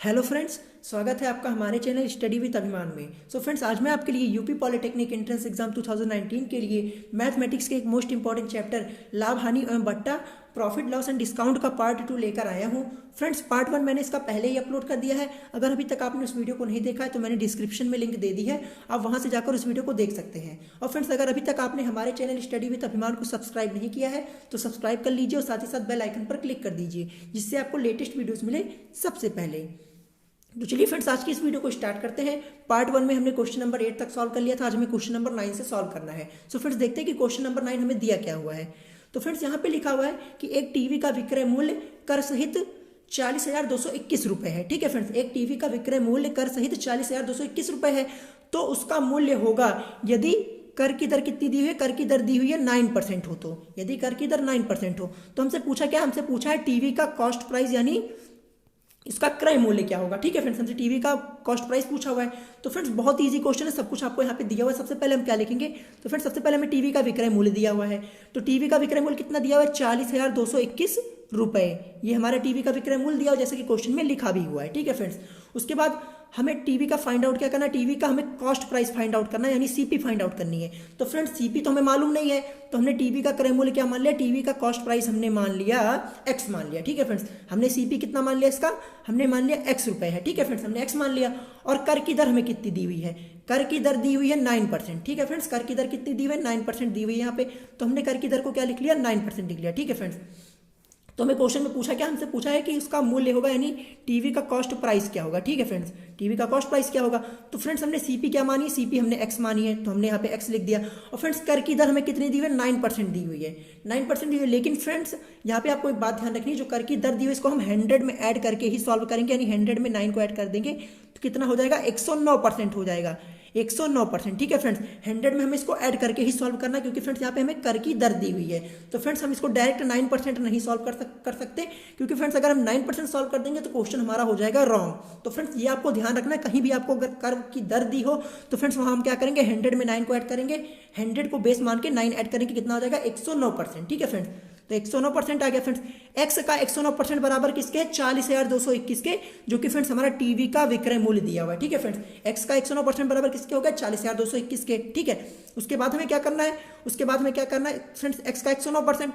Hello friends, स्वागत है आपका हमारे चैनल स्टडी विद अभिमान में। फ्रेंड्स, आज मैं आपके लिए यूपी पॉलिटेक्निक एंट्रेंस एग्जाम 2019 के लिए मैथमेटिक्स के एक मोस्ट इंपॉर्टेंट चैप्टर लाभ हानि एवं बट्टा प्रॉफिट लॉस एंड डिस्काउंट का पार्ट 2 लेकर आया हूं। फ्रेंड्स, पार्ट 1 मैंने इसका पहले ही अपलोड कर दिया है। अगर अभी तक आपने उस वीडियो को नहीं देखा है तो मैंने डिस्क्रिप्शन में लिंक दे दी है, आप वहां से जाकर उस वीडियो को देख सकते हैं। और फ्रेंड्स, अगर अभी तक आपने हमारे चैनल स्टडी विद अभिमान को सब्सक्राइब नहीं किया है तो सब्सक्राइब कर लीजिए और साथ ही साथ बेल आइकन पर क्लिक कर दीजिए, जिससे आपको लेटेस्ट वीडियोज मिले सबसे पहले। तो चलिए फ्रेंड्स, आज की इस वीडियो को स्टार्ट करते हैं। पार्ट 1 में हमने क्वेश्चन नंबर 8 तक सॉल्व कर लिया था। आज हमें क्वेश्चन नंबर 9 से सॉल्व करना है। फ्रेंड्स, देखते हैं कि क्वेश्चन नंबर 9 हमें दिया क्या हुआ है। तो फ्रेंड्स, यहाँ पे लिखा हुआ है कि एक टीवी का विक्रय मूल्य कर सहित 40,221 रुपए है। ठीक है फ्रेंड्स, एक टीवी का विक्रय मूल्य कर सहित 40,221 रुपए है। तो उसका मूल्य होगा, यदि कर की दर कितनी दी हुई है, कर की दर दी हुई है 9% हो। तो यदि कर की दर 9% हो तो हमसे पूछा क्या, हमसे पूछा है टीवी का कॉस्ट प्राइस यानी इसका क्रय मूल्य क्या होगा। ठीक है फ्रेंड्स, हमसे टीवी का कॉस्ट प्राइस पूछा हुआ है। तो फ्रेंड्स, बहुत इजी क्वेश्चन है, सब कुछ आपको यहाँ पे दिया हुआ है। सबसे पहले हम क्या लिखेंगे, तो फ्रेंड्स सबसे पहले हमें टीवी का विक्रय मूल्य दिया हुआ है। तो टीवी का विक्रय मूल्य कितना दिया हुआ है, 40,221 रुपए। ये हमारा टीवी का विक्रय मूल्य दिया हुआ, जैसे कि क्वेश्चन में लिखा भी हुआ है। ठीक है फ्रेंड्स, उसके बाद हमें टीवी का फाइंड आउट क्या करना है, टीवी का हमें कॉस्ट प्राइस फाइंड आउट करना है, यानी सीपी फाइंड आउट करनी है। तो फ्रेंड्स, सीपी तो हमें मालूम नहीं है, तो हमने टीवी का क्रय मूल्य क्या मान लिया, टीवी का कॉस्ट प्राइस हमने मान लिया एक्स मान लिया। ठीक है फ्रेंड्स, हमने सीपी कितना मान लिया, इसका हमने मान लिया एक्स रुपए है। ठीक है फ्रेंड्स, हमने एक्स मान लिया। और कर की दर हमें कितनी दी हुई है, कर की दर दी हुई है 9%। ठीक है फ्रेंड्स, कर की दर कितनी दी हुई है, 9% दी हुई है यहाँ पे। तो हमने कर की दर को क्या लिख लिया, 9% लिख लिया। ठीक है फ्रेंड्स, तो हमें क्वेश्चन में पूछा क्या, हमसे पूछा है कि उसका मूल्य होगा, यानी टीवी का कॉस्ट प्राइस क्या होगा। ठीक है फ्रेंड्स, टीवी का कॉस्ट प्राइस क्या होगा। तो फ्रेंड्स, हमने सीपी क्या मानी, सीपी हमने एक्स मानी है, तो हमने यहाँ पे एक्स लिख दिया। और फ्रेंड्स, कर की दर हमें कितनी दी हुई है, 9% दी हुई है, 9% दी हुई है। लेकिन फ्रेंड्स, यहाँ पे आपको एक बात ध्यान रखनी है, जो कर की दर दी हुई है इसको हम 100 में ऐड करके ही सॉल्व करेंगे, यानी 100 में 9 को ऐड कर देंगे तो कितना हो जाएगा, 109% हो जाएगा, 109%। ठीक है फ्रेंड्स, 100 में हमें इसको ऐड करके ही सॉल्व करना, क्योंकि फ्रेंड्स यहाँ पे हमें कर की दर दी हुई है। तो फ्रेंड्स, हम इसको डायरेक्ट 9% नहीं सॉल्व कर सकते, क्योंकि फ्रेंड्स अगर हम 9% सॉल्व कर देंगे तो क्वेश्चन हमारा हो जाएगा रॉन्ग। तो फ्रेंड्स, ये आपको ध्यान रखना है, कहीं भी आपको अगर कर की दर दी हो तो फ्रेंड्स वहाँ हम क्या करेंगे, 100 में 9 को ऐड करेंगे, 100 को बेस मान के 9 ऐड करेंगे, कितना हो जाएगा, 109%। ठीक है फ्रेंड्स, तो 109% आ गया। फ्रेंड्स, एक्स का 109% बराबर किसके, 40,221 के, जो कि फ्रेंड्स हमारा टीवी का विक्रय मूल्य दिया हुआ है। ठीक है फ्रेंड्स, एक्स का 109% बराबर किसके हो गया, 40,221 के। ठीक है, उसके बाद हमें क्या करना है, उसके बाद हमें क्या करना है फ्रेंड्स, एक्स का 109%,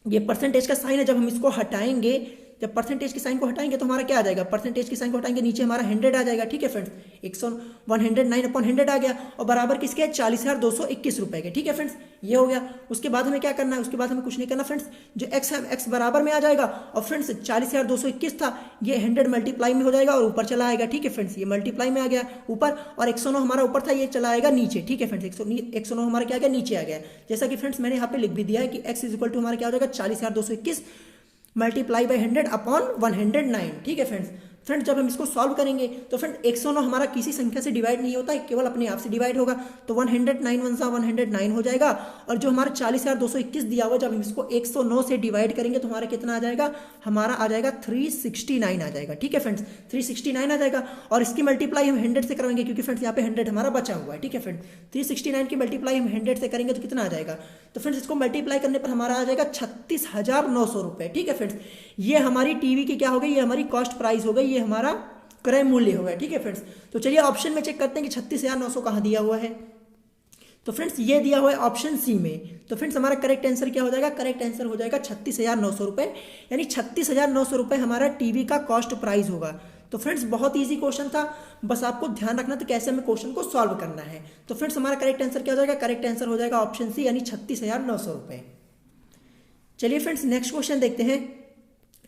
ये परसेंटेज का साइन है, जब हम इसको हटाएंगे, जब परसेंटेज की साइन को हटाएंगे तो हमारा क्या आ जाएगा, परसेंटेज की साइन को हटाएंगे नीचे हमारा 100 आ जाएगा। ठीक है फ्रेंड्स, 109/100 आ गया, और बराबर किसके है, 40,221 रुपए के। ठीक है फ्रेंड्स, ये हो गया। उसके बाद हमें क्या करना है, उसके बाद हमें कुछ नहीं करना फ्रेंड्स, जो एक्स है एक्स बराबर में आ जाएगा, और फ्रेंड्स 40,221 था, ये 100 मल्टीप्लाई में हो जाएगा और ऊपर चला आएगा। ठीक है फ्रेंड्स, ये मल्टीप्लाई में आ गया ऊपर, और 109 हमारा ऊपर था, ये चला आएगा नीचे। ठीक है फ्रेंड्स, 109 हमारा क्या आ गया, नीचे आ गया। जैसा कि फ्रेंड्स मैंने यहाँ पे लिख भी दिया है कि एक्स इज इक्वल टू हमारा क्या हो जाएगा, 40,221 मल्टीप्लाई बाई 100/109। ठीक है फ्रेंड्स, जब हम इसको सॉल्व करेंगे तो फ्रेंड 109 हमारा किसी संख्या से डिवाइड नहीं होता है, केवल अपने आप से डिवाइड होगा। तो 109 109 हो जाएगा, और जो हमारा 40,221 दिया हुआ, जब हम इसको 109 से डिवाइड करेंगे तो हमारा कितना आ जाएगा, हमारा आ जाएगा 369 आ जाएगा। ठीक है फ्रेंड्स, 369 आ जाएगा, और इसकी मल्टीप्लाई हम 100 से करेंगे, क्योंकि फ्रेंड्स यहाँ पे 100 हमारा बचा हुआ है। ठीक है फ्रेंड्स, 369 की मल्टीप्लाई हम 100 से करेंगे तो कितना आ जाएगा, तो फ्रेंड्स इसको मल्टीप्लाई करने पर हमारा आ जाएगा 36,900 रुपए। ठीक है फ्रेंड्स, ये हमारी टीवी की क्या हो गई, ये हमारी कॉस्ट प्राइस हो गई, ये हमारा क्रय मूल्य हो गया। ठीक है फ्रेंड्स, तो चलिए ऑप्शन में चेक करते हैं कि 36,900 कहां दिया हुआ है। तो फ्रेंड्स, ये दिया हुआ है ऑप्शन सी में। तो फ्रेंड्स, हमारा करेक्ट आंसर क्या हो जाएगा, करेक्ट आंसर हो जाएगा 36,900 रुपए, यानी 36,900 रुपए हमारा टीवी का कॉस्ट प्राइस होगा। तो फ्रेंड्स, बहुत इजी क्वेश्चन था, बस आपको ध्यान रखना था कैसे हमें क्वेश्चन को सॉल्व करना है। तो फ्रेंड्स, हमारा करेक्ट आंसर क्या हो जाएगा, करेक्ट आंसर हो जाएगा ऑप्शन सी, यानी 36,900 रुपए। चलिए फ्रेंड्स, नेक्स्ट क्वेश्चन देखते हैं।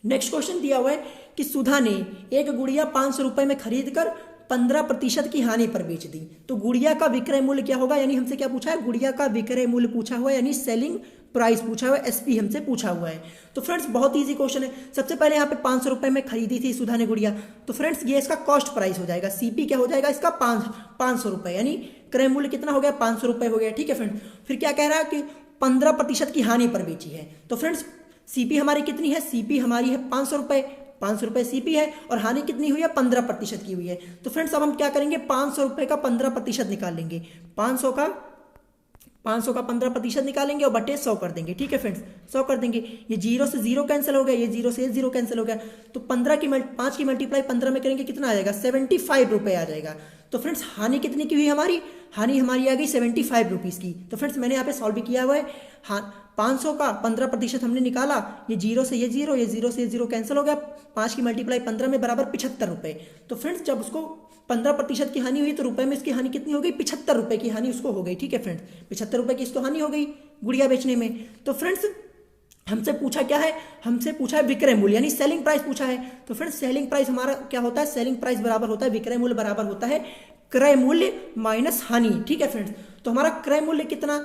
नेक्स्ट क्वेश्चन दिया हुआ है कि सुधा ने एक गुड़िया 500 रुपए में खरीद कर 15% की हानि पर बेच दी। तो गुड़िया का विक्रय मूल्य क्या होगा, यानी हमसे क्या पूछा है, गुड़िया का विक्रय मूल्य पूछा हुआ है, यानी सेलिंग प्राइस पूछा हुआ है, एसपी हमसे पूछा हुआ है। तो फ्रेंड्स, बहुत इजी क्वेश्चन है। सबसे पहले यहाँ पे 500 रुपए में खरीदी थी सुधा ने गुड़िया, तो फ्रेंड्स ये इसका कॉस्ट प्राइस हो जाएगा, सीपी क्या हो जाएगा इसका 500 रुपए, यानी क्रय मूल्य कितना हो गया, 500 रुपए हो गया। ठीक है फ्रेंड्स, फिर क्या कह रहा है कि 15% की हानि पर बेची है। तो फ्रेंड्स, सीपी हमारी कितनी है, सीपी हमारी है 500 रुपए, 500 रुपए सीपी है, और हानि कितनी हुई है, 15% की हुई है। तो फ्रेंड्स, अब हम क्या करेंगे, 500 रुपए का 15% निकाल लेंगे, 500 का 15% निकालेंगे और बटे 100 कर देंगे। ठीक है फ्रेंड्स, 100 कर देंगे। ये 0 से 0 कैंसिल हो गया, ये 0 से 0 कैंसिल हो गया, तो 5 की मल्टीप्लाई 15 में करेंगे कितना आ जाएगा, 75 रुपये आ जाएगा। तो फ्रेंड्स हानि कितनी की हुई हमारी, हानि हमारी आ गई 75 रुपीज़ की। तो फ्रेंड्स मैंने यहाँ पे सॉल्व भी किया हुआ है। हाँ 500 का 15% हमने निकाला, ये 0 से ये 0, ये 0 से ये 0 कैंसिल हो गया, 5 की मल्टीप्लाई 15 में बराबर 75 रुपये। तो फ्रेंड्स जब उसको 15% की हानि हुई तो रुपए में इसकी हानि कितनी हो गई, 75 रुपये की हानि उसको हो गई। ठीक है फ्रेंड्स, 75 रुपये की इसको हानि हो गई गुड़िया बेचने में। तो फ्रेंड्स हमसे पूछा क्या है, हमसे पूछा है विक्रय मूल्य यानी सेलिंग प्राइस पूछा है। तो फ्रेंड्स सेलिंग प्राइस हमारा क्या होता है, सेलिंग प्राइस बराबर होता है विक्रय मूल्य बराबर होता है क्रय मूल्य माइनस हानि। ठीक है फ्रेंड्स, तो हमारा क्रय मूल्य कितना,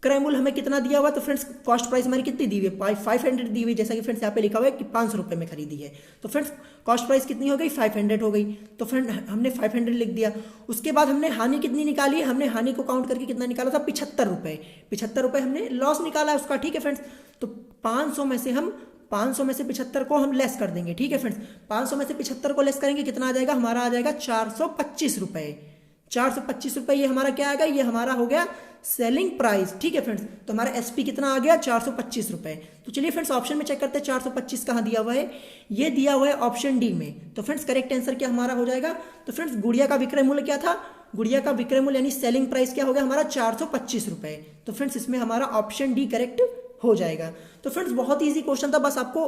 क्रय मूल्य हमें कितना दिया हुआ, तो फ्रेंड्स कॉस्ट प्राइस हमारी कितनी दी हुई है, 500 दी हुई, जैसा कि फ्रेंड्स यहाँ पे लिखा हुआ है कि 500 रुपये में खरीदी है। तो फ्रेंड्स कॉस्ट प्राइस कितनी हो गई, 500 हो गई। तो फ्रेंड हमने 500 लिख दिया। उसके बाद हमने हानि कितनी निकाली है, हमने हानि को काउंट करके कितना निकाला था, 75 रुपये। 75 रुपये हमने लॉस निकाला है उसका। ठीक है फ्रेंड्स, तो 500 में से 75 को हम लेस कर देंगे। ठीक है फ्रेंड्स, 500 में से 75 को लेस करेंगे कितना आ जाएगा, हमारा आ जाएगा 425 रुपये। 425 रुपये ये हमारा क्या आ गया, ये हमारा हो गया सेलिंग प्राइस। ठीक है फ्रेंड्स, तो हमारा एसपी कितना आ गया, 425 रुपये। तो चलिए फ्रेंड्स ऑप्शन में चेक करते हैं 425 कहाँ दिया हुआ है, ये दिया हुआ है ऑप्शन डी में। तो फ्रेंड्स करेक्ट आंसर क्या हमारा हो जाएगा, तो फ्रेंड्स गुड़िया का विक्रय मूल्य क्या था, गुड़िया का विक्रय मूल्य यानी सेलिंग प्राइस क्या हो गया हमारा 425 रुपये। तो फ्रेंड्स इसमें हमारा ऑप्शन डी करेक्ट हो जाएगा। तो फ्रेंड्स बहुत ईजी क्वेश्चन था, बस आपको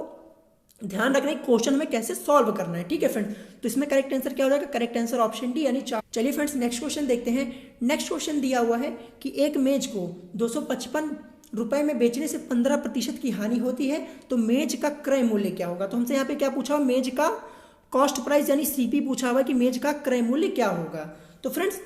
ध्यान रखना है क्वेश्चन हमें कैसे सॉल्व करना है। ठीक है फ्रेंड्स, तो इसमें करेक्ट आंसर क्या हो जाएगा, करेक्ट आंसर ऑप्शन डी यानी 4। चलिए फ्रेंड्स नेक्स्ट क्वेश्चन देखते हैं। नेक्स्ट क्वेश्चन दिया हुआ है कि एक मेज को 255 रुपए में बेचने से 15% की हानि होती है, तो मेज का क्रय मूल्य क्या होगा। तो हमसे यहाँ पे क्या पूछा हुआ, मेज का कॉस्ट प्राइस यानी सीपी पूछा हुआ है कि मेज का क्रय मूल्य क्या होगा। तो फ्रेंड्स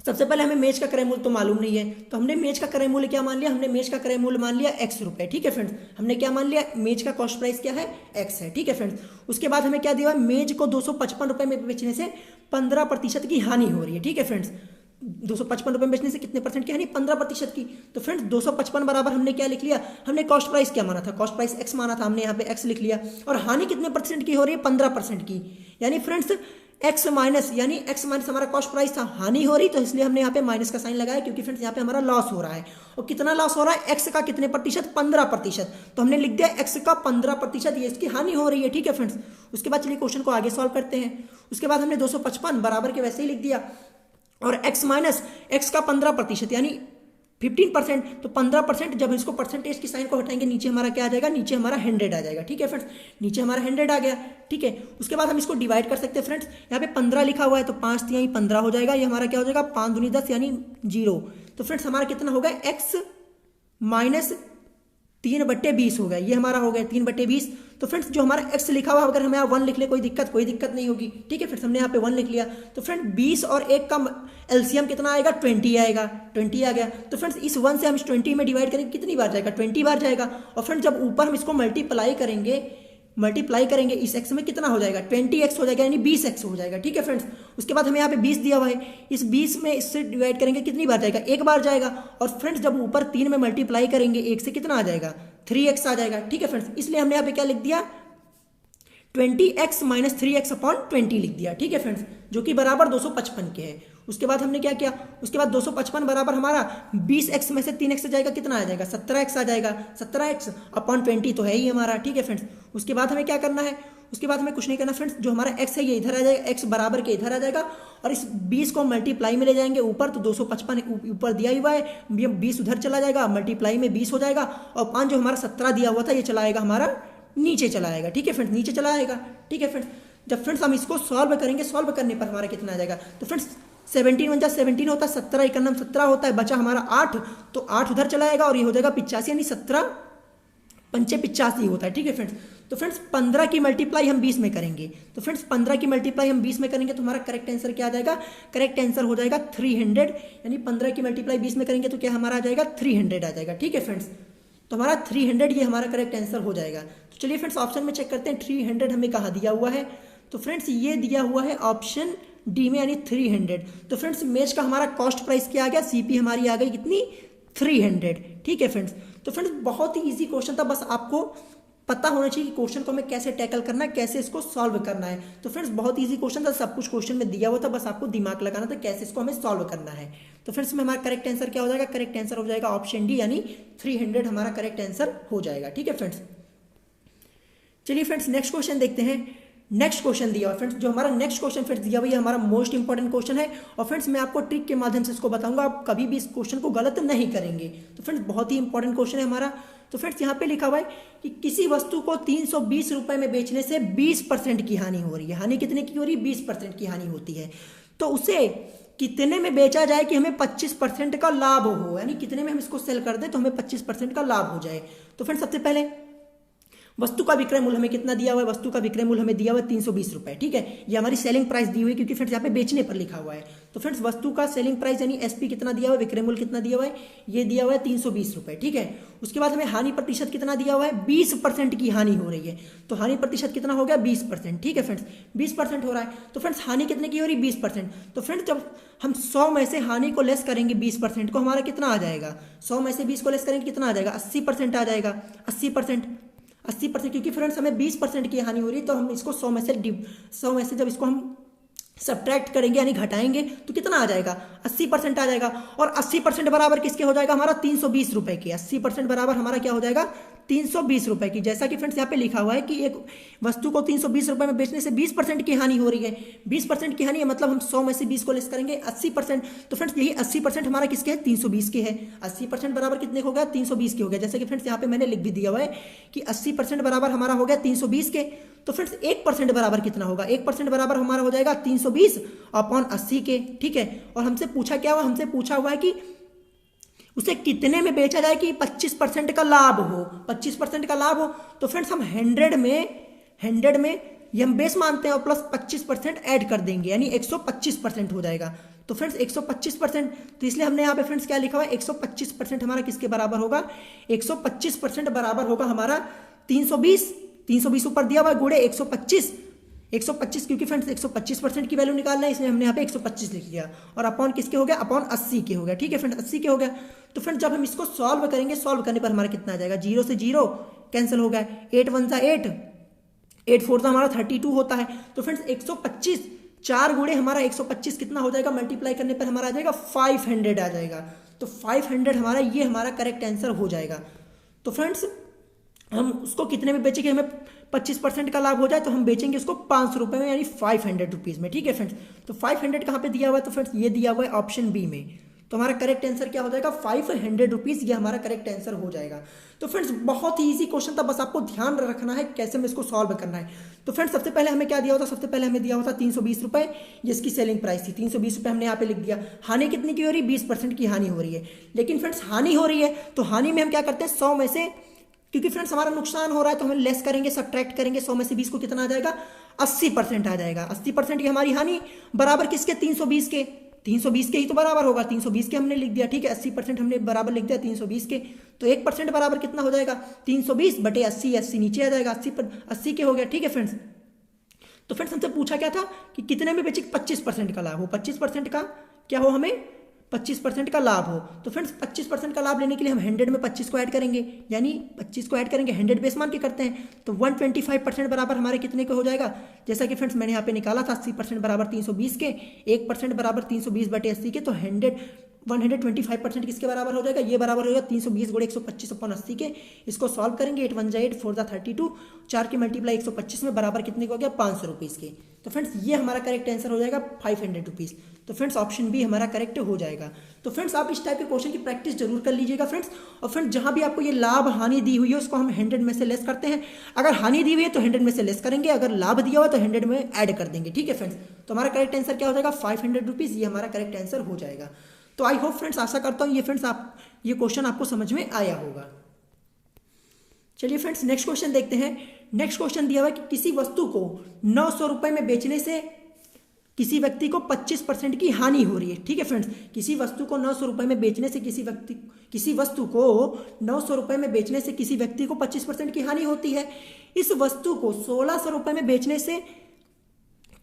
सबसे पहले हमें मेज का क्रय मूल्य तो मालूम नहीं है, तो हमने मेज का क्रय मूल्य क्या मान लिया, हमने मेज का क्रय मूल्य मान लिया x रुपए। ठीक है फ्रेंड्स, हमने क्या मान लिया, मेज का कॉस्ट प्राइस क्या है, x है। ठीक है फ्रेंड्स, उसके बाद हमें क्या दिया है, मेज को 255 रुपए में बेचने से 15% की हानि हो रही है। ठीक है फ्रेंड्स, 255 रुपए में बेचने से कितने परसेंट की हानि, 15% की। तो फ्रेंड्स 255 बराबर हमने क्या लिख लिया, हमने कॉस्ट प्राइस क्या माना था, कॉस्ट प्राइस x माना था, हमने यहाँ पे x लिख लिया। और हानि कितने परसेंट की हो रही है, 15% की। यानी फ्रेंड्स x माइनस हमारा कॉस्ट प्राइस था, हानि हो रही, तो इसलिए हमने यहाँ पे माइनस का साइन लगाया, क्योंकि फ्रेंड्स यहाँ पे हमारा लॉस हो रहा है। और कितना लॉस हो रहा है, x का कितने प्रतिशत, 15%। तो हमने लिख दिया x का 15%, ये इसकी हानि हो रही है। ठीक है फ्रेंड्स, उसके बाद चलिए क्वेश्चन को आगे सॉल्व करते हैं। उसके बाद हमने 255 बराबर के वैसे ही लिख दिया, और x माइनस x का 15% यानी 15%। तो 15% जब इसको परसेंटेज की साइन को हटाएंगे, नीचे हमारा क्या आ जाएगा, नीचे हमारा 100 आ जाएगा। ठीक है फ्रेंड्स, नीचे हमारा 100 आ गया। ठीक है, उसके बाद हम इसको डिवाइड कर सकते हैं फ्रेंड्स। यहाँ पे 15 लिखा हुआ है, तो 5 3 15 हो जाएगा, ये हमारा क्या हो जाएगा, 5 दूनी 10 यानी 0। तो फ्रेंड्स हमारा कितना हो गया, x माइनस 3/20 हो गया, ये हमारा हो गया 3/20। तो फ्रेंड्स जो हमारा x लिखा हुआ, अगर हमें यहाँ 1 लिख ले कोई दिक्कत नहीं होगी। ठीक है फ्रेंड्स, हमने यहाँ पे 1 लिख लिया। तो फ्रेंड 20 और 1 का एलसीएम कितना आएगा, 20 आएगा, 20 आ गया। तो फ्रेंड्स इस 1 से हम इस 20 में डिवाइड करेंगे, कितनी बार जाएगा, 20 बार जाएगा। और फ्रेंड्स जब ऊपर हम इसको मल्टीप्लाई करेंगे इस x में, कितना हो जाएगा, 20x हो जाएगा, यानी 20x हो जाएगा। ठीक है फ्रेंड्स, उसके बाद हमें यहाँ पे 20 दिया हुआ है, इस 20 में इससे डिवाइड करेंगे, कितनी बार जाएगा, 1 बार जाएगा। और फ्रेंड्स जब ऊपर 3 में मल्टीप्लाई करेंगे 1 से, कितना आ जाएगा, 3x आ जाएगा। ठीक है फ्रेंड्स, इसलिए हमने यहाँ पे क्या लिख दिया, 20x माइनस 3x अपॉन 20 लिख दिया। ठीक है फ्रेंड्स, जो कि बराबर 255 के है। उसके बाद हमने क्या किया, उसके बाद 255 बराबर हमारा 20x में से 3x जाएगा, कितना आ जाएगा, 17x आ जाएगा। 17x अपॉन 20 तो है ही हमारा। ठीक है फ्रेंड्स, उसके बाद हमें क्या करना है, उसके बाद हमें कुछ नहीं करना फ्रेंड्स, जो हमारा x है ये इधर आ जाएगा, x बराबर के इधर आ जाएगा, और इस 20 को मल्टीप्लाई में ले जाएंगे ऊपर, तो 255 ऊपर दिया हुआ है, 20 उधर चला जाएगा, मल्टीप्लाई में 20 हो जाएगा, और 5 जो हमारा 17 दिया हुआ था, ये चला आएगा हमारा नीचे चला आएगा। ठीक है फ्रेंड्स, नीचे चला आएगा। ठीक है फ्रेंड्स, जब फ्रेंड्स हम इसको सॉल्व करेंगे, सॉल्व करने पर हमारा कितना आ जाएगा, तो फ्रेंड्स 17 × 17 होता है, 17 × 17 होता है, बचा हमारा 8, तो 8 उधर चला आएगा, और ये हो जाएगा 85, यानी 17 पंचे 85 होता है। ठीक है फ्रेंड्स, तो फ्रेंड्स 15 की मल्टीप्लाई हम 20 में करेंगे, तो फ्रेंड्स 15 की मल्टीप्लाई हम 20 में करेंगे, तो हमारा करेक्ट आंसर क्या आ जाएगा, करेक्ट आंसर हो जाएगा 300, यानी 15 की मल्टीप्लाई 20 में करेंगे तो क्या हमारा आ जाएगा, 300 आ जाएगा। ठीक है फ्रेंड्स, तो हमारा 300 ये हमारा करेक्ट आंसर हो जाएगा। तो चलिए फ्रेंड्स ऑप्शन में चेक करते हैं 300 हमें कहाँ दिया हुआ है, तो फ्रेंड्स ये दिया हुआ है ऑप्शन डी में, यानी 300। तो फ्रेंड्स मेज का हमारा कॉस्ट प्राइस क्या आ गया, सीपी हमारी आ गई कितनी, 300। ठीक है फ्रेंड्स, तो फ्रेंड्स बहुत ही इजी क्वेश्चन था, बस आपको पता होना चाहिए कि क्वेश्चन को हमें कैसे टैकल करना है, कैसे इसको सॉल्व करना है। तो फ्रेंड्स बहुत इजी क्वेश्चन था, सब कुछ क्वेश्चन में दिया हुआ था, बस आपको दिमाग लगाना था कैसे इसको हमें सॉल्व करना है। तो फ्रेंड्स में हमारा करेक्ट आंसर क्या हो जाएगा, करेक्ट आंसर हो जाएगा ऑप्शन डी यानी 300 हमारा करेक्ट आंसर हो जाएगा। ठीक है फ्रेंड्स, चलिए फ्रेंड्स नेक्स्ट क्वेश्चन देखते हैं। नेक्स्ट क्वेश्चन दिया हुआ फ्रेंड्स, जो हमारा नेक्स्ट क्वेश्चन फ्रेंड्स दिया हुआ ये हमारा मोस्ट इंपॉर्टेंट क्वेश्चन है और फ्रेंड्स मैं आपको ट्रिक के माध्यम से इसको बताऊंगा, आप कभी भी इस क्वेश्चन को गलत नहीं करेंगे। तो फ्रेंड्स बहुत ही इंपॉर्टेंट क्वेश्चन है हमारा। तो फ्रेंड्स यहाँ पे लिखा हुआ है कि किसी वस्तु को 320 रुपए में बेचने से 20% की हानि हो रही है। हानि कितने की हो रही है, 20% की हानि होती है। तो उसे कितने में बेचा जाए कि हमें 25% का लाभ हो, यानी कितने में हम इसको सेल कर दें तो हमें 25% का लाभ हो जाए। तो फ्रेंड्स सबसे पहले वस्तु का विक्रय मूल्य हमें कितना दिया हुआ है, वस्तु का विक्रय मूल्य हमें दिया हुआ है 320 रुपए। ठीक है, ये हमारी सेलिंग प्राइस दी हुई है क्योंकि फ्रेंड्स यहाँ पे बेचने पर लिखा हुआ है। तो फ्रेंड्स वस्तु का सेलिंग प्राइस यानी एसपी कितना दिया हुआ है, विक्रय मूल्य कितना दिया हुआ है, ये दिया हुआ है 320 रुपए। ठीक है, उसके बाद हमें हानि प्रतिशत कितना दिया हुआ है, 20% की हानि हो रही है। तो हानि प्रतिशत कितना हो गया, 20%। ठीक है फ्रेंड्स, 20% हो रहा है। तो फ्रेंड्स हानि कितने की हो रही है, 20%। तो फ्रेंड्स जब हम 100 में से हानि को लेस करेंगे 20% को, हमारा कितना आ जाएगा, 100 में से 20 को लेस करेंगे कितना आ जाएगा, 80% आ जाएगा। 80%, क्योंकि फ्रेंड्स हमें 20% की हानि हो रही है तो हम इसको 100 में से जब इसको हम सब्ट्रैक्ट करेंगे यानी घटाएंगे तो कितना आ जाएगा, 80% आ जाएगा। और 80% बराबर किसके हो जाएगा, हमारा 320 रुपए के। 80% बराबर हमारा क्या हो जाएगा, 320 रुपए की। जैसा कि फ्रेंड्स यहाँ पे लिखा हुआ है कि एक वस्तु को 320 रुपए में बेचने से 20% की हानि हो रही है। 20% की हानि है मतलब हम 100 में से 20 को लेस करेंगे 80%। तो फ्रेंड्स यही 80% हमारा किसके है, 320 के है। 80% बराबर कितने हो गया, 320 के हो गया। जैसे कि फ्रेंड्स यहाँ पे मैंने लिख भी दिया हुआ है कि 80% बराबर हमारा हो गया 320 के। तो फ्रेंड्स 1% बराबर कितना होगा, 1% बराबर हमारा हो जाएगा 320 अपॉन 80 के। ठीक है, और हमसे पूछा क्या हुआ, हमसे पूछा हुआ है कि उसे कितने में बेचा जाए कि 25% का लाभ हो, 25% का लाभ हो। तो फ्रेंड्स हम 100 में ये हम बेस मानते हैं और प्लस 25% ऐड कर देंगे यानी 125% हो जाएगा। तो फ्रेंड्स 125%, तो इसलिए हमने यहाँ पे फ्रेंड्स क्या लिखा हुआ है, 125% हमारा किसके बराबर होगा, 125% बराबर होगा हमारा 320 ऊपर दिया हुआ गुणे 125 क्योंकि फ्रेंड्स 125% की वैल्यू निकालना है इसलिए हमने यहाँ पे 125 लिख लिया और अपॉन किसके हो गया, अपॉन 80 के हो गया। ठीक है फ्रेंड्स, 80 के हो गया। तो फ्रेंड्स जब हम इसको सॉल्व करेंगे, सॉल्व करने पर हमारा कितना आ जाएगा, 0 से 0 कैंसिल हो गया, 8 1 सा 8, 8 4 हमारा 32 होता है। तो फ्रेंड्स 125 4 गुणे हमारा 125 कितना हो जाएगा, मल्टीप्लाई करने पर हमारा आ जाएगा 500 आ जाएगा। तो 500 हमारा ये हमारा करेक्ट आंसर हो जाएगा। तो फ्रेंड्स हम उसको कितने में बेचेंगे, हमें 25% का लाभ हो जाए तो हम बेचेंगे उसको 500 रुपए में यानी 500 रुपीज में। ठीक है फ्रेंड्स, तो 500 कहाँ पे दिया हुआ है, तो फ्रेंड्स ये दिया हुआ है ऑप्शन बी में। तो हमारा करेक्ट आंसर क्या हो जाएगा, 500 रुपीज, ये हमारा करेक्ट आंसर हो जाएगा। तो फ्रेंड्स बहुत ही इजी क्वेश्चन था, बस आपको ध्यान रखना है कैसे हमें इसको सॉल्व करना है। तो फ्रेंड्स सबसे पहले हमें क्या दिया होता, सबसे पहले हमें दिया होता 320 रुपए, जिसकी सेलिंग प्राइस थी 320 रुपए, हमने यहाँ पे लिख दिया। हानि कितनी की हो रही है, 20% की हानि हो रही है। लेकिन फ्रेंड्स हानि हो रही है तो हानि में हम क्या करते हैं, 100 में से, क्योंकि फ्रेंड्स हमारा नुकसान हो रहा है तो हम लेस करेंगे, सब्ट्रैक्ट करेंगे, 100 में से 20 को कितना आ जाएगा, 80% आ जाएगा। 80% की हमारी हानि बराबर किसके, 320 के। 320 के ही तो बराबर होगा, 320 के हमने लिख दिया। ठीक है, 80% हमने बराबर लिख दिया 320 के। तो 1% बराबर कितना हो जाएगा, 320 बटे 80, 80 नीचे आ जाएगा, 80 के हो गया। ठीक है फ्रेंड्स, तो फ्रेंड्स हमसे पूछा क्या था कि कितने में बेचे, 25% का लाभ हो, 25% का क्या हो, हमें 25% का लाभ हो। तो फ्रेंड्स 25% का लाभ लेने के लिए हम 100 में 25 को ऐड करेंगे, यानी 25 को ऐड करेंगे, 100 बेस मान के करते हैं तो 125% बराबर हमारे कितने का हो जाएगा, जैसा कि फ्रेंड्स मैंने यहाँ पे निकाला था 80% बराबर 320 के, 1% बराबर 320 बटे 80 के, तो 125% किसके बराबर हो जाएगा, ये बराबर होगा 320 गुणे 125 अपॉन 80 के। इसको सॉल्व करेंगे, 8 1 जा 8, 4 जा 32, 4 के मल्टीप्लाई 125 में बराबर कितने का हो गया, 500 रुपीज़ के। तो फ्रेंड्स ये हमारा करेक्ट आंसर हो जाएगा 500 रुपीज़। तो फ्रेंड्स ऑप्शन बी हमारा करेक्ट हो जाएगा। तो फ्रेंड्स आप इस टाइप के क्वेश्चन की प्रैक्टिस जरूर कर लीजिएगा फ्रेंड्स। और फ्रेंड्स जहां भी आपको ये लाभ हानि दी हुई है उसको हम 100 में से लेस करते हैं। अगर हानि दी हुई है तो 100 में से लेस करेंगे, अगर लाभ दिया हुआ तो 100 में ऐड कर देंगे। ठीक है फ्रेंड्स, तो हमारा करेक्ट आंसर क्या हो जाएगा, 500 रुपीज़, ये हमारा करेक्ट आंसर हो जाएगा। तो आई होप फ्रेंड्स, आशा करता हूँ ये फ्रेंड्स आप ये क्वेश्चन आपको समझ में आया होगा। चलिए फ्रेंड्स नेक्स्ट क्वेश्चन देखते हैं। नेक्स्ट क्वेश्चन दिया हुआ है कि किसी वस्तु को 900 रुपए में बेचने से किसी व्यक्ति को 25% की हानि हो रही है। ठीक है फ्रेंड्स, किसी वस्तु को 900 रुपए में बेचने से किसी वस्तु को 900 रुपए में बेचने से किसी व्यक्ति को 25% की हानि होती है। इस वस्तु को 1600 रुपए में बेचने से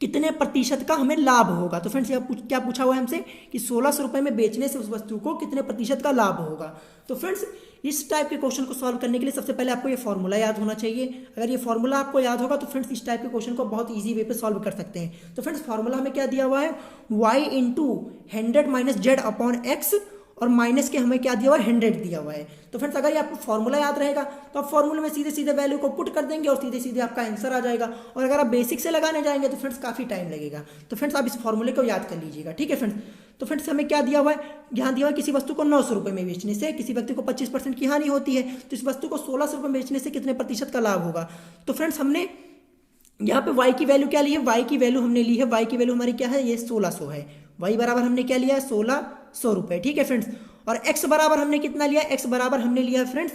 कितने प्रतिशत का हमें लाभ होगा। तो फ्रेंड्स क्या पूछा हुआ है हमसे कि 1600 रुपए में बेचने से उस वस्तु को कितने प्रतिशत का लाभ होगा। तो फ्रेंड्स इस टाइप के क्वेश्चन को सॉल्व करने के लिए सबसे पहले आपको ये फॉर्मूला याद होना चाहिए। अगर ये फॉर्मूला आपको याद होगा तो फ्रेंड्स इस टाइप के क्वेश्चन को बहुत ईजी वे पे सॉल्व कर सकते हैं। तो फ्रेंड्स फॉर्मूला हमें क्या दिया हुआ है, y into 100 minus Z upon x, और माइनस के हमें क्या दिया हुआ है, 100 दिया हुआ है। तो फ्रेंड्स अगर ये आपको फॉर्मूला याद रहेगा तो आप फॉर्मूले में सीधे सीधे वैल्यू को पुट कर देंगे और सीधे सीधे आपका आंसर आ जाएगा। और अगर आप बेसिक से लगाने जाएंगे तो फ्रेंड्स काफी टाइम लगेगा। तो फ्रेंड्स आप इस फॉर्मूले को याद कर लीजिएगा, ठीक है फ्रेंड्स। तो फ्रेंड्स हमें क्या दिया हुआ है, यहाँ दिया हुआ है किसी वस्तु को 900 रुपये में बेचने से किसी व्यक्ति को 25% की हानि होती है, तो इस वस्तु को 1600 रुपये में बेचने से कितने प्रतिशत का लाभ होगा। तो फ्रेंड्स हमने यहाँ पे y की वैल्यू क्या ली है, y की वैल्यू हमने ली है, y की वैल्यू हमारी क्या है, ये 1600 है। y बराबर हमने क्या लिया है, 1600 रुपये, ठीक है फ्रेंड्स। और x बराबर हमने कितना लिया, x बराबर हमने लिया है फ्रेंड्स,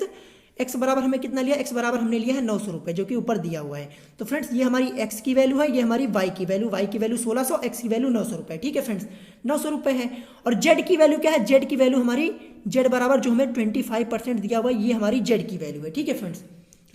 x बराबर हमें कितना लिया, x बराबर हमने लिया है 900 रुपये, जो कि ऊपर दिया हुआ है। तो फ्रेंड्स ये हमारी x की वैल्यू है, ये हमारी y की वैल्यू, y की वैल्यू 1600, x की वैल्यू 900 रुपये, ठीक है फ्रेंड्स, 900 रुपये है। और z की वैल्यू क्या है, z की वैल्यू हमारी z बराबर जो हमें 25% दिया हुआ है, ये हमारी z की वैल्यू है, ठीक है फ्रेंड्स।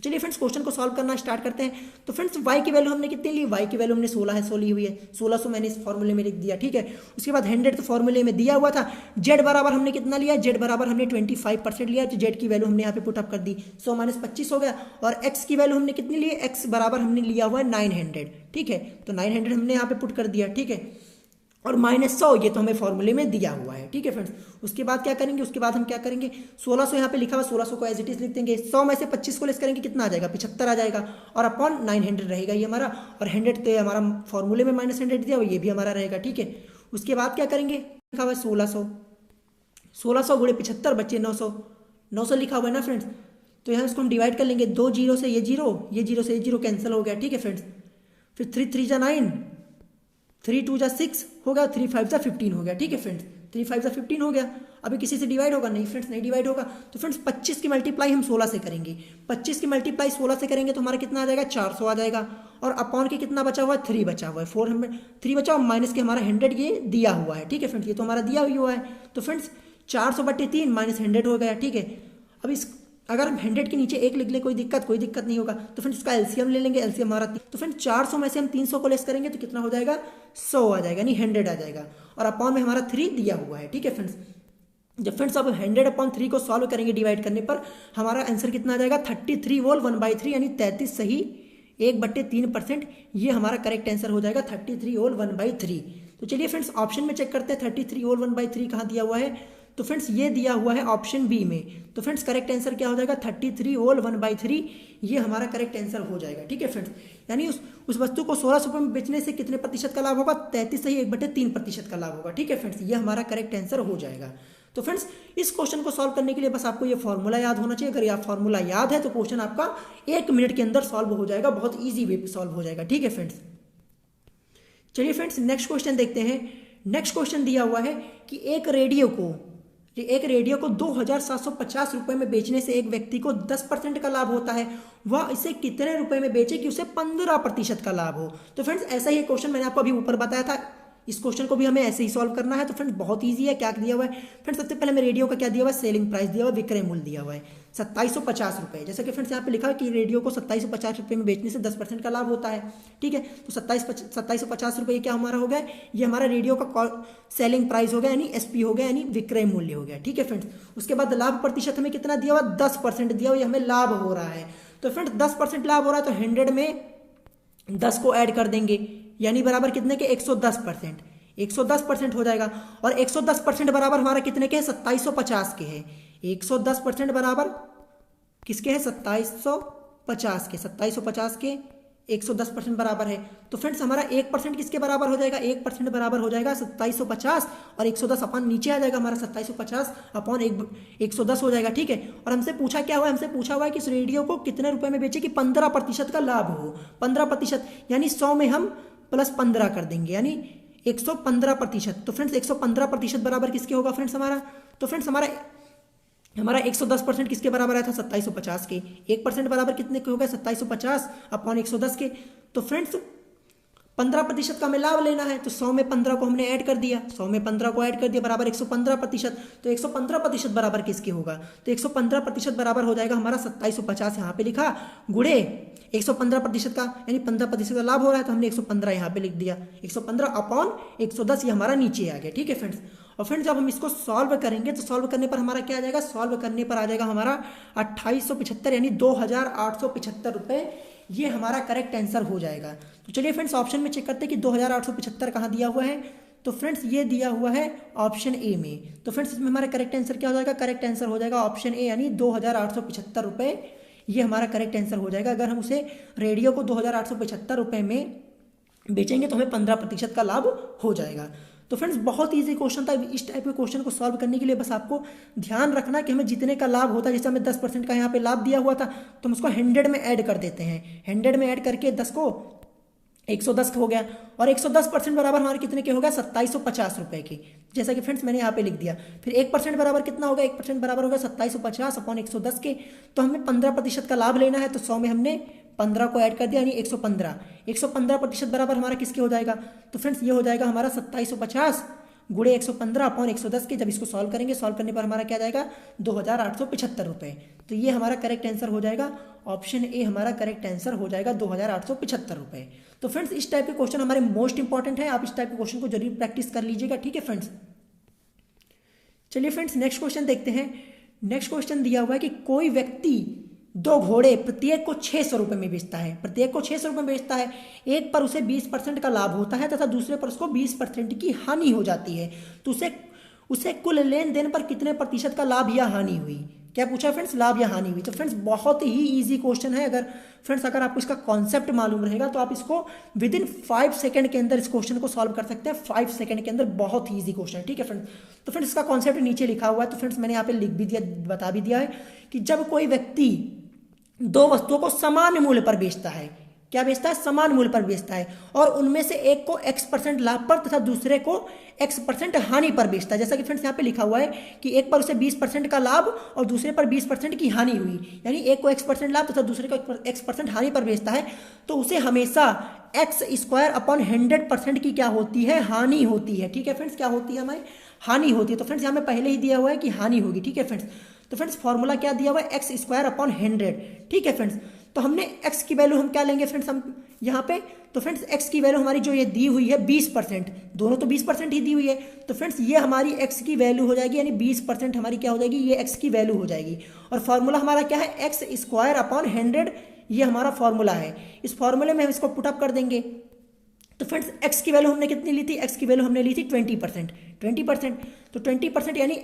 चलिए फ्रेंड्स क्वेश्चन को सॉल्व करना स्टार्ट करते हैं। तो फ्रेंड्स y की वैल्यू हमने कितनी ली, y की वैल्यू हमने 16 है, 100 ली हुई है, 1600 मैंने इस फॉर्मूले में लिख दिया, ठीक है। उसके बाद 100 तो फॉर्मूले में दिया हुआ था। z बराबर हमने कितना लिया, z बराबर हमने 25% लिया, तो z की वैल्यू हमने यहाँ पे पुटअप कर दी, 100 माइनस 25 हो गया। और x की वैल्यू हमने कितनी ली, x बराबर हमने लिया हुआ है 900, ठीक है। तो 900 हमने यहाँ पे पुट कर दिया, ठीक है। और -100 ये तो हमें फॉर्मूले में दिया हुआ है, ठीक है फ्रेंड्स। उसके बाद क्या करेंगे, उसके बाद हम क्या करेंगे, 1600 यहाँ पे लिखा हुआ, 1600 को एज इट इज लिख देंगे। 100 में से 25 को लेस करेंगे, कितना आ जाएगा, 75 आ जाएगा। और अपॉन 900 रहेगा ये हमारा, और 100 तो हमारा फॉर्मूले में -100 दिया हुआ, ये भी हमारा रहेगा, ठीक है। उसके बाद क्या करेंगे, लिखा हुआ है 1600, 1600 गुणे 75 बच्चे 900, 900 लिखा हुआ है ना फ्रेंड्स। तो यहाँ इसको हम डिवाइड कर लेंगे, 2 जीरो से ये जीरो, ये जीरो से ये जीरो कैंसिल हो गया, ठीक है फ्रेंड्स। फिर 3 3 जा 9, 3 2 जा 6 हो गया, 3 5 जा 15 हो गया, ठीक है फ्रेंड्स। 3 5 जा 15 हो गया। अभी किसी से डिवाइड होगा नहीं फ्रेंड्स, नहीं डिवाइड होगा। तो फ्रेंड्स 25 की मल्टीप्लाई हम 16 से करेंगे, 25 की मल्टीप्लाई 16 से करेंगे तो हमारा कितना आ जाएगा, 400 आ जाएगा। और अपॉन के कितना बचा हुआ है, 3 बचा हुआ है, 400 3 बचा हुआ, माइनस के हमारा 100 ये दिया हुआ है, ठीक है फ्रेंड्स, ये तो हमारा दिया हुआ है। तो फ्रेंड्स 400/3 माइनस 100 हो गया, ठीक है। अब इस अगर हम 100 के नीचे 1 लिख ले, कोई दिक्कत नहीं होगा। तो फ्रेंड्स इसका एलसीएम ले लेंगे, एलसीएम हमारा, तो फ्रेंड्स 400 में से हम 300 को लेस करेंगे तो कितना हो जाएगा, 100 आ जाएगा, यानी 100 आ जाएगा। और अपॉन में हमारा 3 दिया हुआ है, ठीक है फ्रेंड्स। जब फ्रेंड्स अब 100/3 को सॉल्व करेंगे डिवाइड करने पर, हमारा आंसर कितना आ जाएगा, 33 होल 1/3, यानी 33 सही 1/3%, ये हमारा करेक्ट आंसर हो जाएगा 33 होल 1/3। तो चलिए फ्रेंड्स ऑप्शन में चेक करते हैं 33 होल 1/3 कहाँ दिया हुआ है। तो फ्रेंड्स ये दिया हुआ है ऑप्शन बी में। तो फ्रेंड्स करेक्ट आंसर क्या हो जाएगा, 33 होल 1/3, ये हमारा करेक्ट आंसर हो जाएगा, ठीक है फ्रेंड्स। यानी उस वस्तु को 1600 रुपये में बेचने से कितने प्रतिशत का लाभ होगा, 33 सही 1/3% का लाभ होगा, ठीक है फ्रेंड्स, ये हमारा करेक्ट आंसर हो जाएगा। तो फ्रेंड्स इस क्वेश्चन को सॉल्व करने के लिए बस आपको ये फॉर्मूला याद होना चाहिए। अगर ये फॉर्मूला याद है तो क्वेश्चन आपका 1 मिनट के अंदर सॉल्व हो जाएगा, बहुत ईजी वे पे सॉल्व हो जाएगा, ठीक है फ्रेंड्स। चलिए फ्रेंड्स नेक्स्ट क्वेश्चन देखते हैं। नेक्स्ट क्वेश्चन दिया हुआ है कि एक रेडियो को 2750 रुपए में बेचने से एक व्यक्ति को 10% का लाभ होता है, वह इसे कितने रुपए में बेचे कि उसे 15% का लाभ हो। तो फ्रेंड्स ऐसा ही क्वेश्चन मैंने आपको अभी ऊपर बताया था, इस क्वेश्चन को भी हमें ऐसे ही सॉल्व करना है। तो फ्रेंड्स बहुत इजी है, क्या दिया हुआ है फ्रेंड्स, सबसे पहले हमें रेडियो का क्या दिया हुआ है, सेलिंग प्राइस दिया हुआ है, विक्रय मूल्य दिया हुआ है 2750 रुपये। जैसे कि फ्रेंड्स यहाँ पे लिखा है कि रेडियो को 2750 रुपये में बेचने से 10% का लाभ होता है, ठीक है। तो 2750 रुपये क्या हमारा हो गया, ये हमारा रेडियो का सेलिंग प्राइस हो गया, यानी एसपी हो गया, यानी विक्रय मूल्य हो गया, ठीक है फ्रेंड्स। उसके बाद लाभ प्रतिशत हमें कितना दिया हुआ, 10% दिया हुआ, हमें लाभ हो रहा है। तो फ्रेंड्स 10% लाभ हो रहा है तो 100 में 10 को ऐड कर देंगे, यानी बराबर कितने के, 110%, 110% हो जाएगा। और 110% बराबर हमारा कितने के हैं, 2750 के हैं। 110% बराबर किसके हैं, 2750 के, 2750 के 110% बराबर है। तो फ्रेंड्स हमारा 1% किसके बराबर हो जाएगा, 1% बराबर हो जाएगा 2750, और 110 अपन नीचे आ जाएगा हमारा 2750 अपॉन 110 हो जाएगा, ठीक है। और हमसे पूछा क्या हुआ है, हमसे पूछा हुआ है कि इस रेडियो को कितने रुपए में बेचे कि 15% का लाभ हो, 15%, यानी 100 में हम प्लस 15 कर देंगे, यानी 115%। तो फ्रेंड्स 115% बराबर किसके होगा फ्रेंड्स हमारा, तो फ्रेंड्स हमारा 110% किसके बराबर आया था, 2750 के। 1% बराबर कितने के हो गया, 2750 अपॉन 110 के। तो फ्रेंड्स 15% का हमें लाभ लेना है, तो 100 में 15 को हमने ऐड कर दिया, 100 में 15 को ऐड कर दिया बराबर 115%। तो 115% बराबर किसके होगा, तो 115% बराबर हो जाएगा हमारा 2750 यहाँ पे लिखा, गुणे 115% का यानी 15% का लाभ हो रहा है, तो हमने 115 यहाँ पे लिख दिया, 115 अपॉन 110 ये हमारा नीचे आ गया। ठीक है फ्रेंड्स, और फ्रेंड्स जब हम इसको सॉल्व करेंगे तो सॉल्व करने पर हमारा क्या आ जाएगा, सॉल्व करने पर आ जाएगा हमारा 2875 यानी 2875 रुपये, ये हमारा करेक्ट आंसर हो जाएगा। तो चलिए फ्रेंड्स ऑप्शन में चेक करते हैं कि 2875 कहाँ दिया हुआ है, तो फ्रेंड्स ये दिया हुआ है ऑप्शन ए में। तो फ्रेंड्स इसमें हमारा करेक्ट आंसर क्या हो जाएगा, करेक्ट आंसर हो जाएगा ऑप्शन ए यानी 2875 रुपये, ये हमारा करेक्ट आंसर हो जाएगा। अगर हम उसे रेडियो को 2875 रुपये में बेचेंगे तो हमें 15% का लाभ हो जाएगा। तो फ्रेंड्स बहुत ईजी क्वेश्चन था। इस टाइप के क्वेश्चन को सॉल्व करने के लिए बस आपको ध्यान रखना कि हमें जितने का लाभ होता है, जैसे हमें 10% का यहाँ पे लाभ दिया हुआ था तो हम उसको 100 में ऐड कर देते हैं, 100 में ऐड करके 10 को 110 हो गया, और 110% बराबर हमारे कितने के हो गया, 2750 रुपये की, जैसा कि फ्रेंड्स मैंने यहाँ पे लिख दिया। फिर 1% बराबर कितना होगा, 1% बराबर होगा 2750 अपॉन 110 के, तो हमें 15% का लाभ लेना है, तो 100 में हमने 15 को ऐड कर दिया यानी 115, 115% बराबर हमारा किसके हो जाएगा, तो फ्रेंड्स ये हो जाएगा हमारा 2750 गुणे 115 अपॉन 110 के। जब इसको सॉल्व करेंगे, सॉल्व करने पर हमारा क्या जाएगा, 2875 रुपये। तो ये हमारा करेक्ट आंसर हो जाएगा, ऑप्शन ए हमारा करेक्ट आंसर हो जाएगा 2875 रुपये। तो फ्रेंड्स इस टाइप के क्वेश्चन हमारे मोस्ट इंपॉर्टेंट है, आप इस टाइप के क्वेश्चन को जरूर प्रैक्टिस कर लीजिएगा। ठीक है फ्रेंड्स, चलिए फ्रेंड्स नेक्स्ट क्वेश्चन देखते हैं। नेक्स्ट क्वेश्चन दिया हुआ है कि कोई व्यक्ति 2 घोड़े प्रत्येक को 600 रुपये में बेचता है, प्रत्येक को 600 रुपये में बेचता है, एक पर उसे 20% का लाभ होता है तथा दूसरे पर उसको 20% की हानि हो जाती है, तो उसे कुल लेन देन पर कितने प्रतिशत का लाभ या हानि हुई। क्या पूछा फ्रेंड्स, लाभ या हानि हुई। तो फ्रेंड्स बहुत ही इजी क्वेश्चन है। अगर आपको इसका कॉन्सेप्ट मालूम रहेगा तो आप इसको विद इन 5 सेकंड के अंदर इस क्वेश्चन को सॉल्व कर सकते हैं, 5 सेकंड के अंदर। बहुत ही इजी क्वेश्चन है। ठीक है फ्रेंड्स, तो फ्रेंड्स इसका कॉन्सेप्ट नीचे लिखा हुआ है, तो फ्रेंड्स मैंने यहाँ पे लिख भी दिया, बता भी दिया है कि जब कोई व्यक्ति 2 वस्तुओं को समान मूल्य पर बेचता है, क्या बेचता है, समान मूल्य पर बेचता है, और उनमें से एक को x% लाभ पर तथा दूसरे को x% हानि पर बेचता है। जैसा कि फ्रेंड्स यहाँ पे लिखा हुआ है कि एक पर उसे 20% का लाभ और दूसरे पर 20% की हानि हुई, यानी एक को x% लाभ तथा दूसरे को x% हानि पर बेचता है, तो उसे हमेशा x² अपॉन 100% की क्या होती है, हानि होती है। ठीक है फ्रेंड्स, क्या होती है, हमें हानि होती है। तो फ्रेंड्स यहाँ में पहले ही दिया हुआ है कि हानि होगी। ठीक है फ्रेंड्स, तो फ्रेंड्स फॉर्मूला क्या दिया हुआ है, x² अपॉन 100। ठीक है फ्रेंड्स, तो हमने x की वैल्यू हम क्या लेंगे फ्रेंड्स, हम यहाँ पे, तो फ्रेंड्स x की वैल्यू हमारी जो ये दी हुई है 20%, दोनों तो 20% ही दी हुई है, तो फ्रेंड्स ये हमारी x की वैल्यू हो जाएगी, यानी 20% हमारी क्या हो जाएगी, ये x की वैल्यू हो जाएगी। और फॉर्मूला हमारा क्या है, x² अपॉन 100, ये हमारा फॉर्मूला है। इस फॉर्मूले में हम इसको पुटअप कर देंगे। तो फ्रेंड्स x की वैल्यू हमने कितनी ली थी, x की वैल्यू हमने ली थी 20%, तो 20% यानी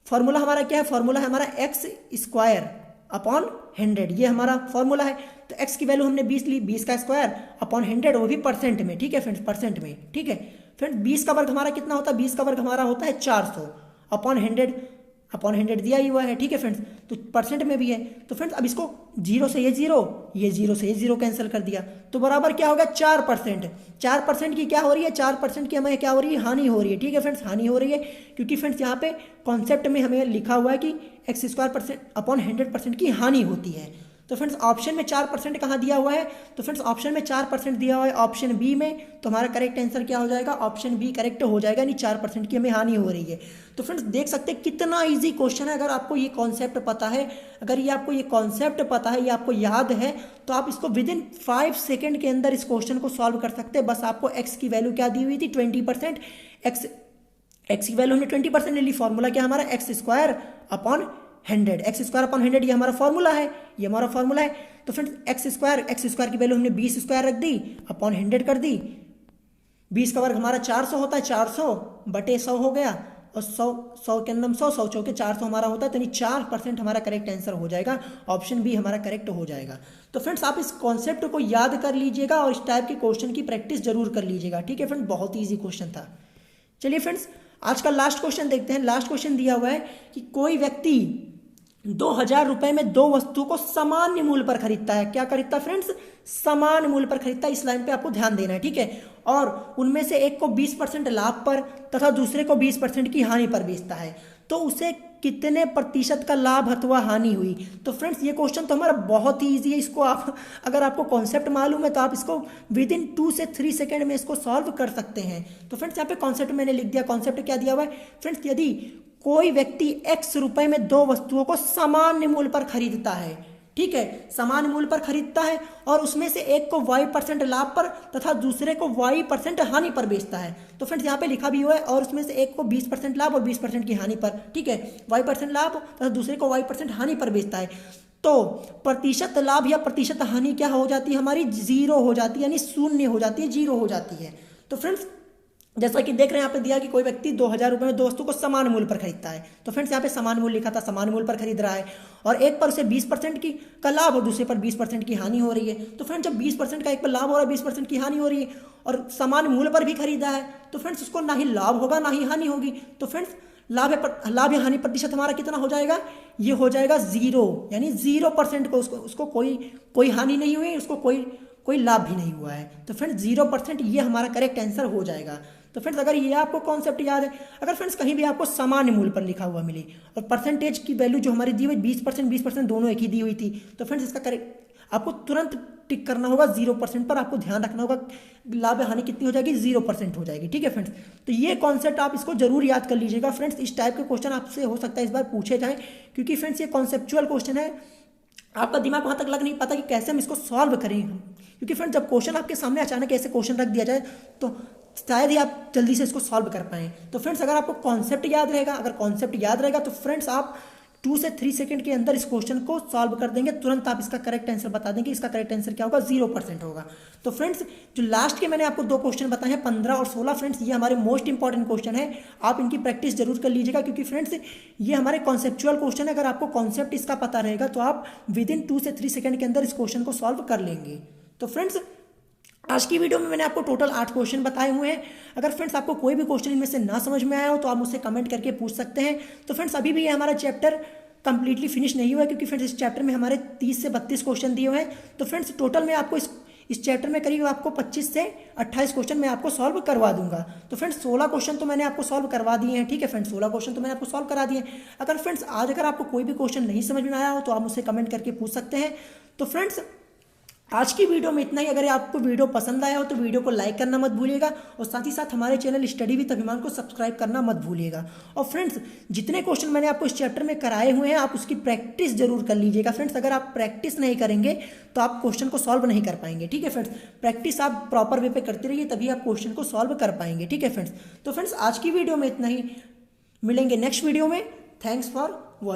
फॉर्मूला हमारा क्या है, फॉर्मूला है हमारा x² अपॉन 100, ये हमारा फॉर्मूला है। तो x की वैल्यू हमने 20 ली, 20 का स्क्वायर अपॉन 100, वो भी परसेंट में। ठीक है फ्रेंड्स, परसेंट में। ठीक है फ्रेंड्स, 20 का वर्ग हमारा कितना होता है, 20 का वर्ग हमारा होता है 400 अपॉन 100 दिया ही हुआ है। ठीक है फ्रेंड्स, तो परसेंट में भी है। तो फ्रेंड्स अब इसको 0 से ये 0, ये 0 से ये 0 कैंसिल कर दिया, तो बराबर क्या होगा, 4%। 4% की क्या हो रही है, 4% की हमें क्या हो रही है, हानि हो रही है। ठीक है फ्रेंड्स, हानि हो रही है, क्योंकि फ्रेंड्स यहाँ पे कॉन्सेप्ट में हमें लिखा हुआ है कि x² अपॉन 100% की हानि होती है। तो फ्रेंड्स ऑप्शन में 4% कहाँ दिया हुआ है, तो फ्रेंड्स ऑप्शन में 4% दिया हुआ है ऑप्शन बी में, तो हमारा करेक्ट आंसर क्या हो जाएगा, ऑप्शन बी करेक्ट हो जाएगा, यानी 4% की हमें हानि हो रही है। तो फ्रेंड्स देख सकते हैं कितना इजी क्वेश्चन है। अगर आपको ये कॉन्सेप्ट पता है, अगर ये आपको ये कॉन्सेप्ट पता है, ये आपको याद है, तो आप इसको विद इन 5 सेकेंड के अंदर इस क्वेश्चन को सॉल्व कर सकते हैं। बस आपको एक्स की वैल्यू क्या दी हुई थी, 20%, एक्स की वैल्यू हमने 20% ले ली। फॉर्मूला क्या हमारा, x² अपॉन 100, x² अपॉन 100 ये हमारा फॉर्मूला है, ये हमारा फॉर्मूला है। तो फ्रेंड्स x² की वैल्यू हमने 20² रख दी, अपॉन 100 कर दी। 20 का वर्ग हमारा 400 होता है, 400 बटे 100 हो गया, और 100 के अंदर 100 चौके 400 हमारा होता है, तो यानी 4% हमारा करेक्ट आंसर हो जाएगा, ऑप्शन बी हमारा करेक्ट हो जाएगा। तो फ्रेंड्स आप इस कॉन्सेप्ट को याद कर लीजिएगा और इस टाइप के क्वेश्चन की प्रैक्टिस जरूर कर लीजिएगा। ठीक है फ्रेंड्स, बहुत ही ईजी क्वेश्चन था। चलिए फ्रेंड्स आज का लास्ट क्वेश्चन देखते हैं। लास्ट क्वेश्चन दिया हुआ है कि कोई व्यक्ति 2000 रुपए में 2 वस्तु को सामान्य मूल्य पर खरीदता है। क्या खरीदता है फ्रेंड्स, समान मूल्य पर खरीदता है। इस लाइन पे आपको ध्यान देना है। ठीक है, और उनमें से एक को 20% लाभ पर तथा दूसरे को 20% की हानि पर बेचता है, तो उसे कितने प्रतिशत का लाभ अथवा हानि हुई। तो फ्रेंड्स ये क्वेश्चन तो हमारा बहुत ही ईजी है। इसको आप अगर आपको कॉन्सेप्ट मालूम है तो आप इसको विद इन 2 से 3 सेकेंड में इसको सॉल्व कर सकते हैं। तो फ्रेंड्स यहाँ पे कॉन्सेप्ट मैंने लिख दिया। कॉन्सेप्ट क्या दिया हुआ है फ्रेंड्स, यदि कोई व्यक्ति x रुपए में 2 वस्तुओं को सामान्य मूल्य पर खरीदता है, ठीक है, सामान्य मूल्य पर खरीदता है और उसमें से एक को y% लाभ पर तथा दूसरे को y% हानि पर बेचता है। तो फ्रेंड्स यहाँ पे लिखा भी हुआ है और उसमें से एक को 20% लाभ और 20% की हानि पर, ठीक है, y% लाभ तथा दूसरे को y% हानि पर बेचता है। तो प्रतिशत लाभ या प्रतिशत हानि क्या हो जाती है हमारी, 0 हो जाती है, यानी शून्य हो जाती है, 0 हो जाती है। तो फ्रेंड्स जैसा कि देख रहे हैं यहाँ पे दिया कि कोई व्यक्ति 2000 रुपये में 2 वस्तु को समान मूल्य पर खरीदता है। तो फ्रेंड्स यहाँ पे समान मूल्य लिखा था, समान मूल्य पर खरीद रहा है और एक पर उसे 20% की का लाभ और दूसरे पर 20% की हानि हो रही है। तो फ्रेंड्स जब 20% का एक पर लाभ हो रहा है, 20% की हानि हो रही है और समान मूल्य पर भी खरीदा है, तो फ्रेंड्स उसको ना ही लाभ होगा ना ही हानि होगी। तो फ्रेंड्स लाभ या हानि प्रतिशत हमारा कितना हो जाएगा, ये हो जाएगा 0, यानी 0% को उसको कोई हानि नहीं हुई, उसको कोई लाभ भी नहीं हुआ है। तो फ्रेंड्स 0% ये हमारा करेक्ट आंसर हो जाएगा। तो फ्रेंड्स अगर ये आपको कॉन्सेप्ट याद है, अगर फ्रेंड्स कहीं भी आपको सामान्य मूल्य पर लिखा हुआ मिले और परसेंटेज की वैल्यू जो हमारी दी हुई 20% दोनों एक ही दी हुई थी, तो फ्रेंड्स इसका करेक्ट आपको तुरंत टिक करना होगा 0% पर। आपको ध्यान रखना होगा लाभ हानि कितनी हो जाएगी, 0% हो जाएगी, ठीक है फ्रेंड्स। तो ये कॉन्सेप्ट आप इसको जरूर याद कर लीजिएगा फ्रेंड्स। इस टाइप के क्वेश्चन आपसे हो सकता है इस बार पूछे जाएं, क्योंकि फ्रेंड्स ये कॉन्सेप्चुअल क्वेश्चन है। आपका दिमाग वहाँ तक लग नहीं पाता कि कैसे हम इसको सॉल्व करें, क्योंकि फ्रेंड्स जब क्वेश्चन आपके सामने अचानक ऐसे क्वेश्चन रख दिया जाए तो शायद ही आप जल्दी से इसको सॉल्व कर पाएँ। तो फ्रेंड्स अगर आपको कॉन्सेप्ट याद रहेगा, अगर कॉन्सेप्ट याद रहेगा तो फ्रेंड्स आप 2 से 3 सेकंड के अंदर इस क्वेश्चन को सॉल्व कर देंगे, तुरंत आप इसका करेक्ट आंसर बता देंगे। इसका करेक्ट आंसर क्या होगा, 0% होगा। तो फ्रेंड्स जो लास्ट के मैंने आपको 2 क्वेश्चन बताए हैं 15 और 16, फ्रेंड्स ये हमारे मोस्ट इंपॉर्टेंट क्वेश्चन है। आप इनकी प्रैक्टिस जरूर कर लीजिएगा, क्योंकि फ्रेंड्स ये हमारे कॉन्सेप्चुअल क्वेश्चन है। अगर आपको कॉन्सेप्ट इसका पता रहेगा तो आप विद इन 2 से 3 सेकंड के अंदर इस क्वेश्चन को सॉल्व कर लेंगे। तो फ्रेंड्स आज की वीडियो में मैंने आपको टोटल 8 क्वेश्चन बताए हुए हैं। अगर फ्रेंड्स आपको कोई भी क्वेश्चन इनमें से ना समझ में आया हो तो आप मुझसे कमेंट करके पूछ सकते हैं। तो फ्रेंड्स अभी भी ये हमारा चैप्टर कंप्लीटली फिनिश नहीं हुआ है, क्योंकि फ्रेंड्स इस चैप्टर में हमारे 30 से 32 क्वेश्चन दिए हुए हैं। तो फ्रेंड्स टोटल में आपको इस चैप्टर में करीब आपको 25 से 28 क्वेश्चन मैं आपको सॉल्व करवा दूंगा। तो फ्रेंड्स 16 क्वेश्चन तो मैंने आपको सॉल्व करवा दिए हैं, ठीक है फ्रेंड्स, 16 क्वेश्चन तो मैंने आपको सॉल्व करा दिए हैं। अगर फ्रेंड्स आज अगर आपको कोई भी क्वेश्चन नहीं समझ में आया हो तो आप मुझसे कमेंट करके पूछ सकते हैं। तो फ्रेंड्स आज की वीडियो में इतना ही। अगर आपको वीडियो पसंद आया हो तो वीडियो को लाइक करना मत भूलिएगा और साथ ही साथ हमारे चैनल स्टडी विद अभिमान को सब्सक्राइब करना मत भूलिएगा। और फ्रेंड्स जितने क्वेश्चन मैंने आपको इस चैप्टर में कराए हुए हैं आप उसकी प्रैक्टिस जरूर कर लीजिएगा फ्रेंड्स। अगर आप प्रैक्टिस नहीं करेंगे तो आप क्वेश्चन को सॉल्व नहीं कर पाएंगे, ठीक है फ्रेंड्स। प्रैक्टिस आप प्रॉपर वे पे करते रहिए, तभी आप क्वेश्चन को सॉल्व कर पाएंगे, ठीक है फ्रेंड्स। तो फ्रेंड्स आज की वीडियो में इतना ही, मिलेंगे नेक्स्ट वीडियो में। Thanks for watching.